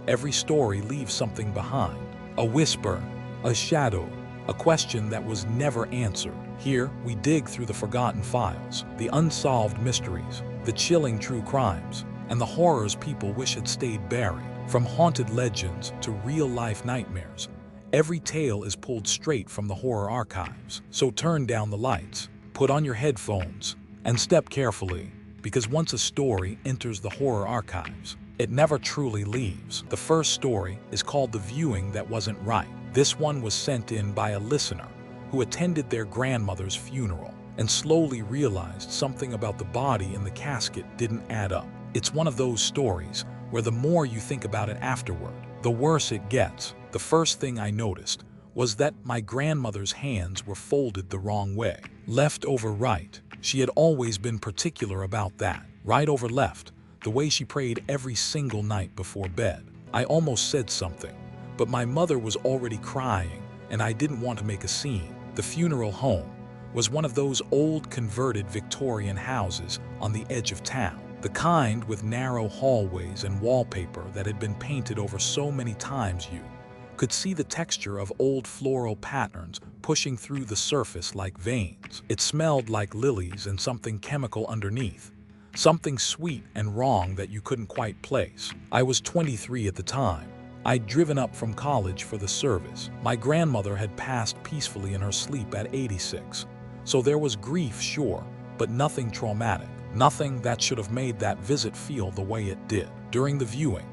Every story leaves something behind. A whisper, a shadow, a question that was never answered. Here, we dig through the forgotten files, the unsolved mysteries, the chilling true crimes, and the horrors people wish had stayed buried. From haunted legends to real-life nightmares, every tale is pulled straight from the horror archives. So turn down the lights, put on your headphones, and step carefully, because once a story enters the horror archives, it never truly leaves. The first story is called The Viewing That Wasn't Right. This one was sent in by a listener who attended their grandmother's funeral and slowly realized something about the body in the casket didn't add up. It's one of those stories where the more you think about it afterward, the worse it gets. The first thing I noticed was that my grandmother's hands were folded the wrong way, left over right. She had always been particular about that, right over left, the way she prayed every single night before bed. I almost said something, but my mother was already crying and I didn't want to make a scene. The funeral home was one of those old converted Victorian houses on the edge of town, the kind with narrow hallways and wallpaper that had been painted over so many times you could see the texture of old floral patterns pushing through the surface like veins. It smelled like lilies and something chemical underneath, something sweet and wrong that you couldn't quite place. I was 23 at the time. I'd driven up from college for the service. My grandmother had passed peacefully in her sleep at 86, so there was grief, sure, but nothing traumatic, nothing that should have made that visit feel the way it did. During the viewing,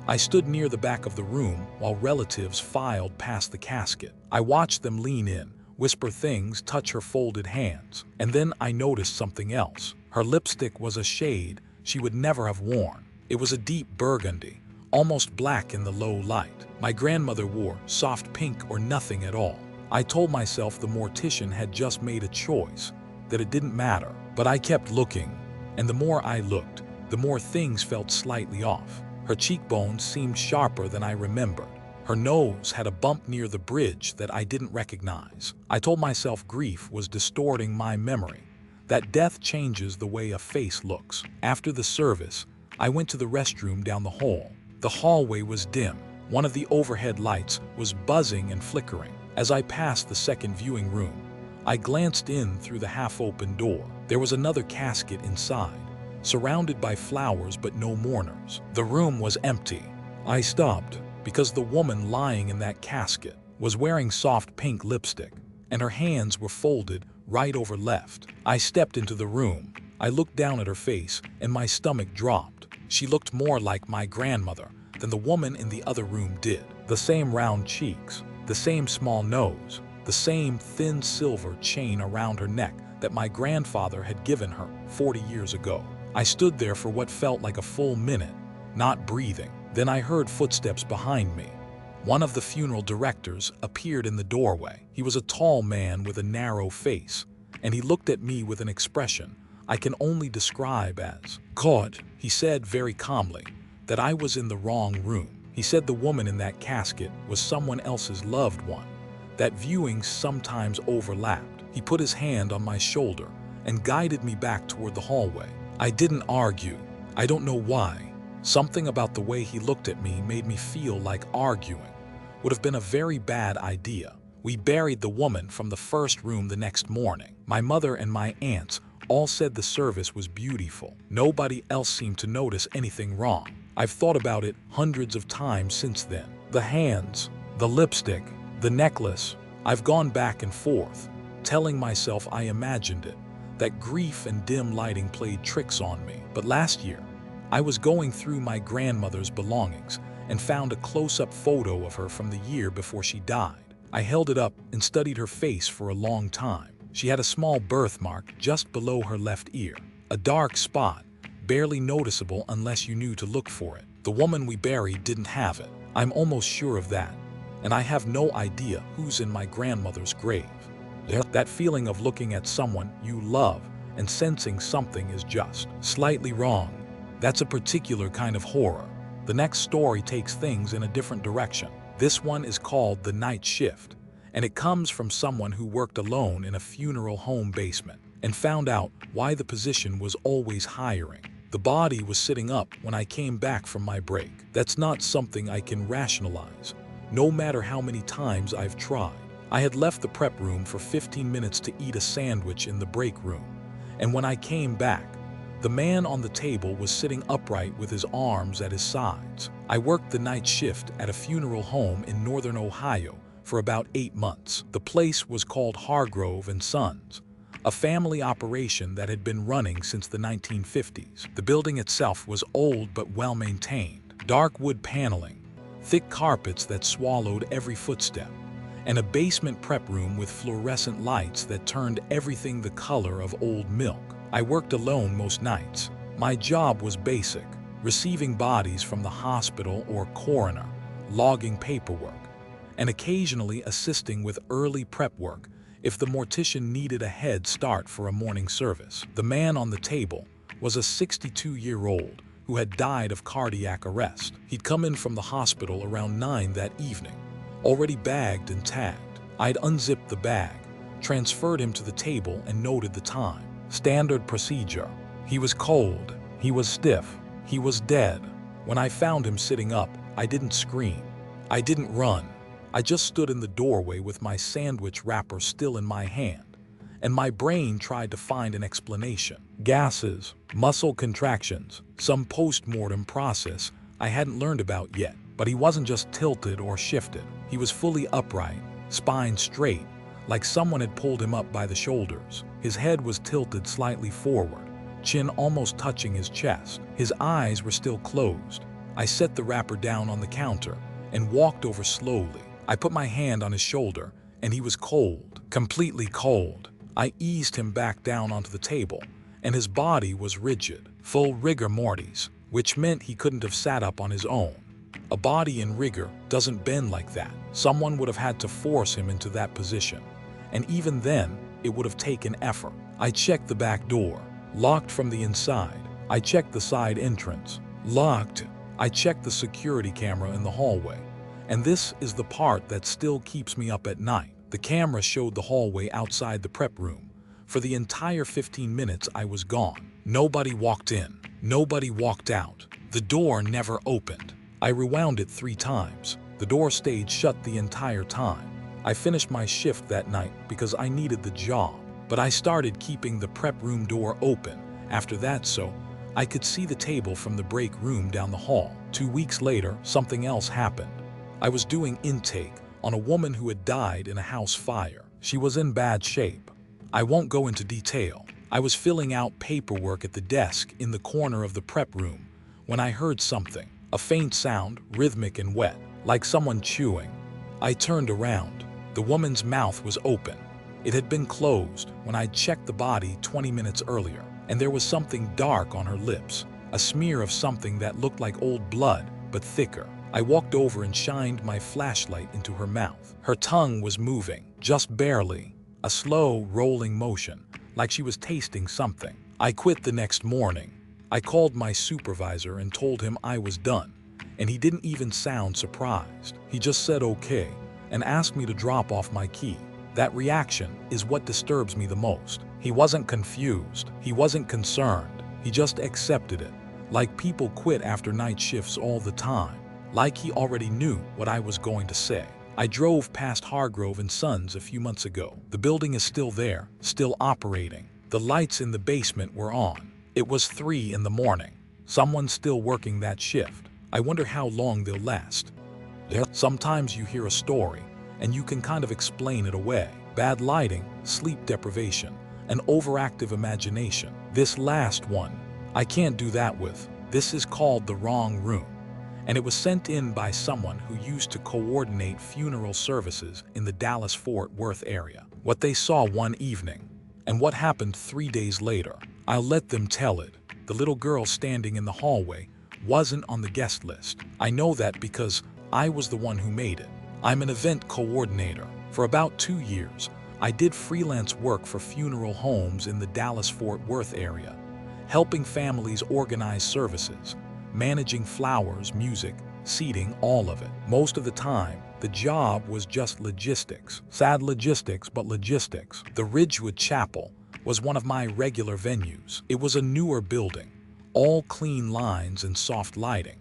I stood near the back of the room while relatives filed past the casket. I watched them lean in, whisper things, touch her folded hands, and then I noticed something else. Her lipstick was a shade she would never have worn. It was a deep burgundy, almost black in the low light. My grandmother wore soft pink or nothing at all. I told myself the mortician had just made a choice, that it didn't matter. But I kept looking, and the more I looked, the more things felt slightly off. Her cheekbones seemed sharper than I remembered. Her nose had a bump near the bridge that I didn't recognize. I told myself grief was distorting my memory, that death changes the way a face looks. After the service, I went to the restroom down the hall. The hallway was dim. One of the overhead lights was buzzing and flickering. As I passed the second viewing room, I glanced in through the half-open door. There was another casket inside, surrounded by flowers but no mourners. The room was empty. I stopped because the woman lying in that casket was wearing soft pink lipstick, and her hands were folded right over left. I stepped into the room. I looked down at her face, and my stomach dropped. She looked more like my grandmother than the woman in the other room did. The same round cheeks, the same small nose, the same thin silver chain around her neck that my grandfather had given her 40 years ago. I stood there for what felt like a full minute, not breathing. Then I heard footsteps behind me. One of the funeral directors appeared in the doorway. He was a tall man with a narrow face, and he looked at me with an expression I can only describe as "caught." He said very calmly that I was in the wrong room. He said the woman in that casket was someone else's loved one, that viewings sometimes overlapped. He put his hand on my shoulder and guided me back toward the hallway. I didn't argue. I don't know why. Something about the way he looked at me made me feel like arguing would have been a very bad idea. We buried the woman from the first room the next morning. My mother and my aunts all said the service was beautiful. Nobody else seemed to notice anything wrong. I've thought about it hundreds of times since then. The hands, the lipstick, the necklace. I've gone back and forth, telling myself I imagined it, that grief and dim lighting played tricks on me. But last year, I was going through my grandmother's belongings and found a close-up photo of her from the year before she died. I held it up and studied her face for a long time. She had a small birthmark just below her left ear, a dark spot, barely noticeable unless you knew to look for it. The woman we buried didn't have it. I'm almost sure of that, and I have no idea who's in my grandmother's grave. That feeling of looking at someone you love and sensing something is just slightly wrong. That's a particular kind of horror. The next story takes things in a different direction. This one is called The Night Shift, and it comes from someone who worked alone in a funeral home basement and found out why the position was always hiring. The body was sitting up when I came back from my break. That's not something I can rationalize, no matter how many times I've tried. I had left the prep room for 15 minutes to eat a sandwich in the break room, and when I came back, the man on the table was sitting upright with his arms at his sides. I worked the night shift at a funeral home in northern Ohio for about 8 months. The place was called Hargrove and Sons, a family operation that had been running since the 1950s. The building itself was old but well-maintained. Dark wood paneling, thick carpets that swallowed every footstep, and a basement prep room with fluorescent lights that turned everything the color of old milk. I worked alone most nights. My job was basic: receiving bodies from the hospital or coroner, logging paperwork, and occasionally assisting with early prep work if the mortician needed a head start for a morning service. The man on the table was a 62-year-old who had died of cardiac arrest. He'd come in from the hospital around 9 that evening, already bagged and tagged. I'd unzipped the bag, transferred him to the table, and noted the time. Standard procedure. He was cold, he was stiff, he was dead. When I found him sitting up, I didn't scream. I didn't run. I just stood in the doorway with my sandwich wrapper still in my hand, and my brain tried to find an explanation. Gases, muscle contractions, some post-mortem process I hadn't learned about yet. But he wasn't just tilted or shifted. He was fully upright, spine straight, like someone had pulled him up by the shoulders. His head was tilted slightly forward, chin almost touching his chest. His eyes were still closed. I set the wrapper down on the counter and walked over slowly. I put my hand on his shoulder, and he was cold, completely cold. I eased him back down onto the table, and his body was rigid, full rigor mortis, which meant he couldn't have sat up on his own. A body in rigor doesn't bend like that. Someone would have had to force him into that position, and even then, it would have taken effort. I checked the back door, locked from the inside. I checked the side entrance, locked. I checked the security camera in the hallway. And this is the part that still keeps me up at night. The camera showed the hallway outside the prep room. For the entire 15 minutes I was gone. Nobody walked in. Nobody walked out. The door never opened. I rewound it 3 times. The door stayed shut the entire time. I finished my shift that night because I needed the job, but I started keeping the prep room door open after that so I could see the table from the break room down the hall. 2 weeks later, something else happened. I was doing intake on a woman who had died in a house fire. She was in bad shape. I won't go into detail. I was filling out paperwork at the desk in the corner of the prep room when I heard something, a faint sound, rhythmic and wet, like someone chewing. I turned around. The woman's mouth was open. It had been closed when I checked the body 20 minutes earlier, and there was something dark on her lips, a smear of something that looked like old blood, but thicker. I walked over and shined my flashlight into her mouth. Her tongue was moving, just barely, a slow, rolling motion, like she was tasting something. I quit the next morning. I called my supervisor and told him I was done, and he didn't even sound surprised. He just said okay and asked me to drop off my key. That reaction is what disturbs me the most. He wasn't confused. He wasn't concerned. He just accepted it, like people quit after night shifts all the time, like he already knew what I was going to say. I drove past Hargrove and Sons a few months ago. The building is still there, still operating. The lights in the basement were on. It was 3 in the morning. Someone's still working that shift. I wonder how long they'll last. Sometimes you hear a story, and you can kind of explain it away. Bad lighting, sleep deprivation, an overactive imagination. This last one, I can't do that with. This is called the wrong room, and it was sent in by someone who used to coordinate funeral services in the Dallas-Fort Worth area. What they saw one evening, and what happened 3 days later, I'll let them tell it. The little girl standing in the hallway wasn't on the guest list. I know that because I was the one who made it. I'm an event coordinator. For about 2 years, I did freelance work for funeral homes in the Dallas-Fort Worth area, helping families organize services, managing flowers, music, seating, all of it. Most of the time, the job was just logistics. Sad logistics, but logistics. The Ridgewood Chapel was one of my regular venues. It was a newer building, all clean lines and soft lighting,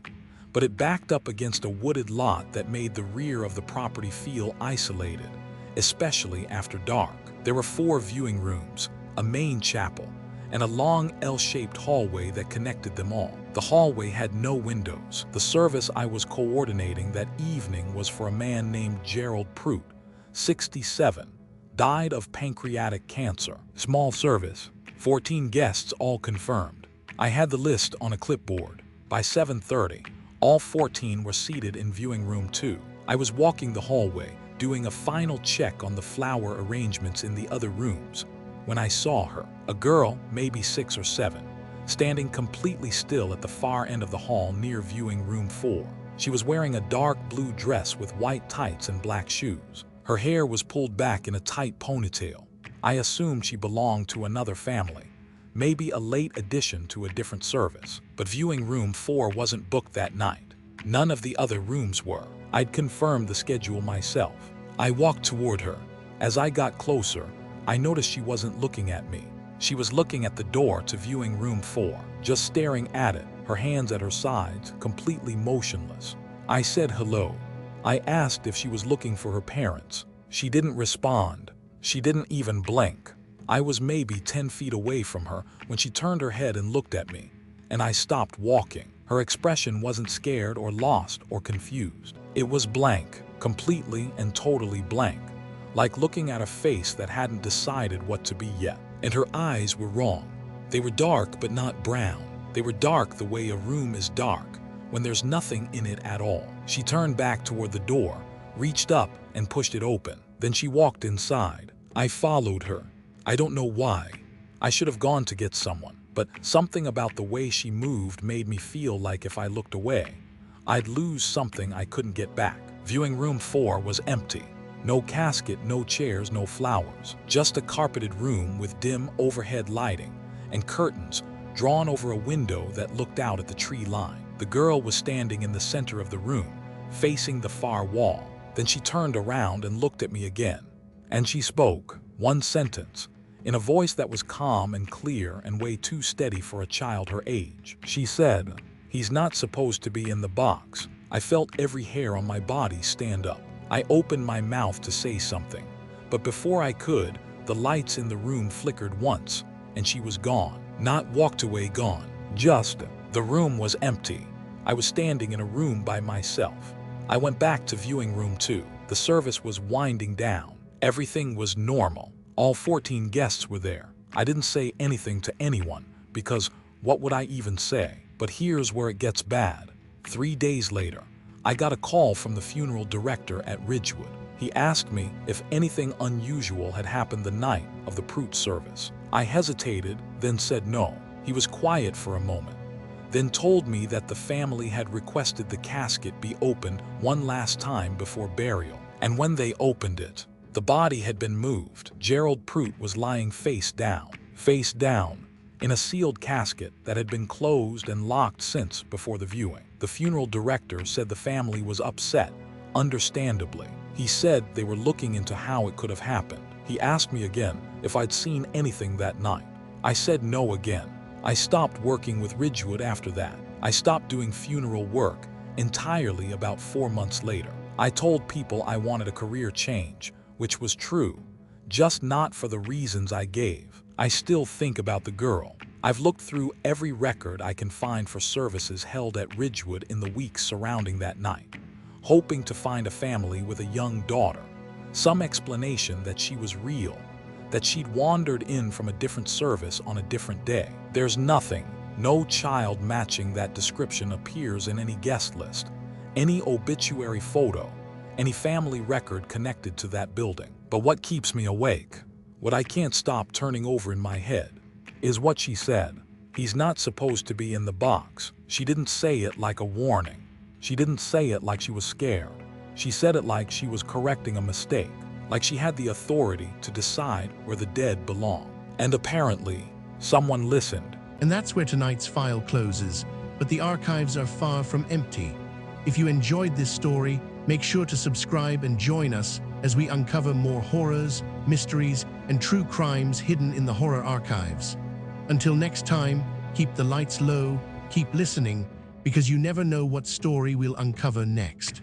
but it backed up against a wooded lot that made the rear of the property feel isolated, especially after dark. There were 4 viewing rooms, a main chapel, and a long L-shaped hallway that connected them all. The hallway had no windows. The service I was coordinating that evening was for a man named Gerald Prout, 67, died of pancreatic cancer. Small service, 14 guests all confirmed. I had the list on a clipboard. By 7:30, all 14 were seated in viewing room 2. I was walking the hallway, doing a final check on the flower arrangements in the other rooms, when I saw her, a girl, maybe 6 or 7, standing completely still at the far end of the hall near viewing room 4. She was wearing a dark blue dress with white tights and black shoes. Her hair was pulled back in a tight ponytail. I assumed she belonged to another family, maybe a late addition to a different service. But viewing room 4 wasn't booked that night. None of the other rooms were. I'd confirmed the schedule myself. I walked toward her. As I got closer, I noticed she wasn't looking at me. She was looking at the door to viewing room 4, just staring at it, her hands at her sides, completely motionless. I said hello. I asked if she was looking for her parents. She didn't respond. She didn't even blink. I was maybe 10 feet away from her when she turned her head and looked at me, and I stopped walking. Her expression wasn't scared or lost or confused. It was blank, completely and totally blank, like looking at a face that hadn't decided what to be yet. And her eyes were wrong. They were dark but not brown. They were dark the way a room is dark, when there's nothing in it at all. She turned back toward the door, reached up and pushed it open. Then she walked inside. I followed her. I don't know why. I should have gone to get someone, but something about the way she moved made me feel like if I looked away, I'd lose something I couldn't get back. Viewing room 4 was empty. No casket, no chairs, no flowers. Just a carpeted room with dim overhead lighting and curtains drawn over a window that looked out at the tree line. The girl was standing in the center of the room, facing the far wall. Then she turned around and looked at me again. And she spoke, one sentence, in a voice that was calm and clear and way too steady for a child her age. She said, "He's not supposed to be in the box." I felt every hair on my body stand up. I opened my mouth to say something, but before I could, the lights in the room flickered once, and she was gone. Not walked away gone, just the room was empty. I was standing in a room by myself. I went back to viewing room 2. The service was winding down. Everything was normal. All 14 guests were there. I didn't say anything to anyone, because what would I even say? But here's where it gets bad. 3 days later, I got a call from the funeral director at Ridgewood. He asked me if anything unusual had happened the night of the Prout service. I hesitated, then said no. He was quiet for a moment, then told me that the family had requested the casket be opened one last time before burial. And when they opened it, the body had been moved. Gerald Prout was lying face down, in a sealed casket that had been closed and locked since before the viewing. The funeral director said the family was upset, understandably. He said they were looking into how it could have happened. He asked me again if I'd seen anything that night. I said no again. I stopped working with Ridgewood after that. I stopped doing funeral work entirely about 4 months later. I told people I wanted a career change, which was true, just not for the reasons I gave. I still think about the girl. I've looked through every record I can find for services held at Ridgewood in the weeks surrounding that night, hoping to find a family with a young daughter, some explanation that she was real, that she'd wandered in from a different service on a different day. There's nothing. No child matching that description appears in any guest list, any obituary photo, any family record connected to that building. But what keeps me awake, what I can't stop turning over in my head, is what she said. He's not supposed to be in the box. She didn't say it like a warning. She didn't say it like she was scared. She said it like she was correcting a mistake, like she had the authority to decide where the dead belong. And apparently, someone listened. And that's where tonight's file closes, but the archives are far from empty. If you enjoyed this story, make sure to subscribe and join us as we uncover more horrors, mysteries, and true crimes hidden in the horror archives. Until next time, Keep the lights low, keep listening, because you never know what story we'll uncover next.